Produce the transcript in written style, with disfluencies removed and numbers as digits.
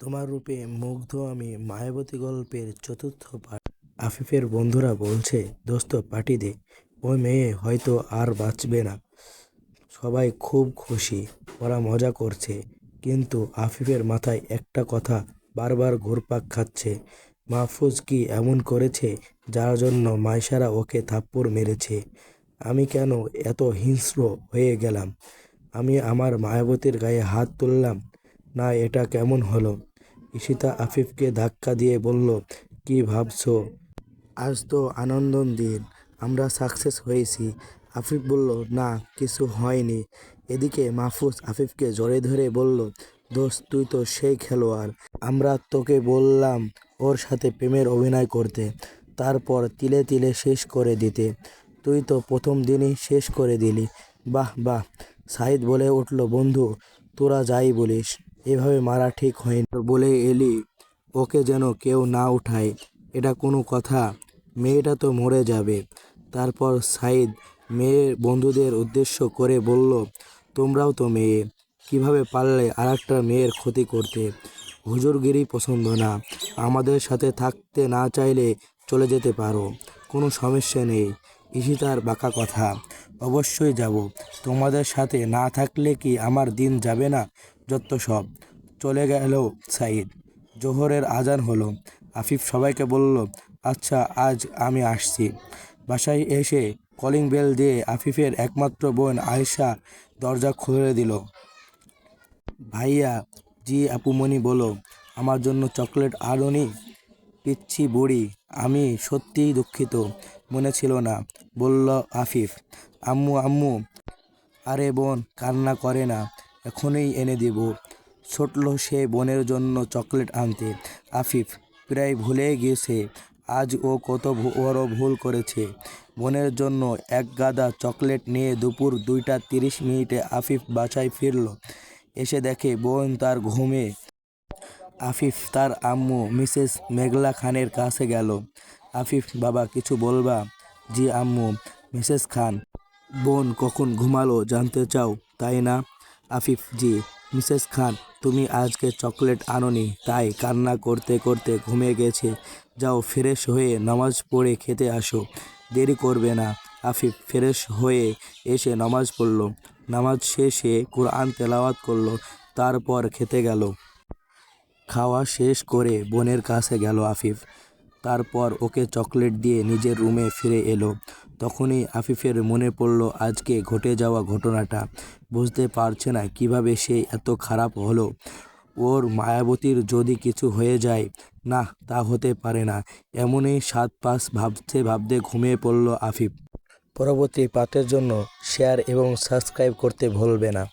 তোমার রূপে মুগ্ধ আমি মায়াবতী গল্পের চতুর্থ পার্ট। আফিফের বন্ধুরা বলছে, দোস্ত পার্টি দে, ওই মেয়ে হয়তো আর বাঁচবে না। সবাই খুব খুশি, ওরা মজা করছে, কিন্তু আফিফের মাথায় একটা কথা বারবার ঘুরপাক খাচ্ছে। মাহফুজ কি এমন করেছে যার জন্য মাইশারা ওকে থাপ্পড় মেরেছে? আমি কেন এত হিংস্র হয়ে গেলাম? আমি আমার মায়াবতীর গায়ে হাত তুললাম না, এটা কেমন হলো? ঈশিতা আফিফকে ধাক্কা দিয়ে বলল, কি ভাবছো? আজ তো আনন্দর দিন, আমরা সাকসেস হয়েছি। আফিফ বলল, না কিছু হয়নি। এদিকে মাহফুজ আফিফকে জড়িয়ে ধরে বলল, দোস্ত তুই তো সেই খেলোয়াড়, আমরা তোকে বললাম ওর সাথে প্রেমের অভিনয় করতে, তারপর তিলে তিলে শেষ করে দিতে। তুই তো প্রথম দিনই শেষ করে দিলি। বাহ বাহ। সাহিদ বলে উঠল, বন্ধু তোরা যাই বলিস, এভাবে মারা ঠিক হয়নি। বলে এলি ওকে যেন কেউ না উঠায়, এটা কোনো কথা? মেয়েটা তো মরে যাবে। তারপর সাইদ মেয়ের বন্ধুদের উদ্দেশ্য করে বলল, তোমরাও তো মেয়ে, কিভাবে পারলে আরেকটা মেয়ের ক্ষতি করতে? হুজুরগিরি পছন্দ না, আমাদের সাথে থাকতে না চাইলে চলে যেতে পারো, কোনো সমস্যা নেই। ঈশিতার বাঁকা কথা, অবশ্যই যাব, তোমাদের সাথে না থাকলে কি আমার দিন যাবে না? যত সব। চলে গেল সাইদ। জোহরের আজান হলো। আফিফ সবাইকে বলল, আচ্ছা আজ আমি আসছি। বাসায় এসে কলিং বেল দিয়ে আফিফের একমাত্র বোন আয়েশা দরজা খুলে দিল। ভাইয়া, জি আপুমনি বলো, আমার জন্য চকলেট আনোনি? পিচ্ছি বুড়ি, আমি সত্যিই দুঃখিত, মনে ছিল না, বলল আফিফ। আম্মু আম্মু, আরে বোন কান্না করে না, এখনই এনে দেব। ছুটল সে বোনের জন্য চকলেট আনতে। আফিফ প্রায় ভুলে গিয়েছে আজ ও কত বড় ভুল করেছে। বোনের জন্য এক গাদা চকলেট নিয়ে দুপুর 2টা 30 আফিফ বাসায় ফিরল। এসে দেখে বোন তার ঘুমে। আফিফ তার আম্মু মিসেস মেঘলা খানের কাছে গেল। আফিফ, বাবা কিছু বলবা? জি আম্মু। মিসেস খান, বোন কখন ঘুমালো জানতে চাও তাই না? আফিফ, জি। মিসেস খান, তুমি আজকে চকলেট আনোনি তাই কান্না করতে করতে ঘুমিয়ে গেছে। যাও ফ্রেশ হয়ে নামাজ পড়ে খেতে আসো, দেরি করবে না। আফিফ ফ্রেশ হয়ে এসে নামাজ পড়ল। নামাজ শেষে কোরআন তেলাওয়াত করলো, তারপর খেতে গেল। খাওয়া শেষ করে বোনের কাছে গেল আফিফ, তারপর ওকে চকলেট দিয়ে নিজের রুমে ফিরে এলো। তখনই আফিফের মনে পড়ল আজকে ঘটে যাওয়া ঘটনাটা। বুঝতে পারছে না কিভাবে সে এত খারাপ হলো। ওর মায়াবতীর যদি কিছু হয়ে যায়, না তা হতে পারে না। এমনই 7-5 ভাবতে ভাবতে ঘুমিয়ে পড়ল আফিফ। পরবর্তী পার্টের জন্য শেয়ার এবং সাবস্ক্রাইব করতে ভুলবে না।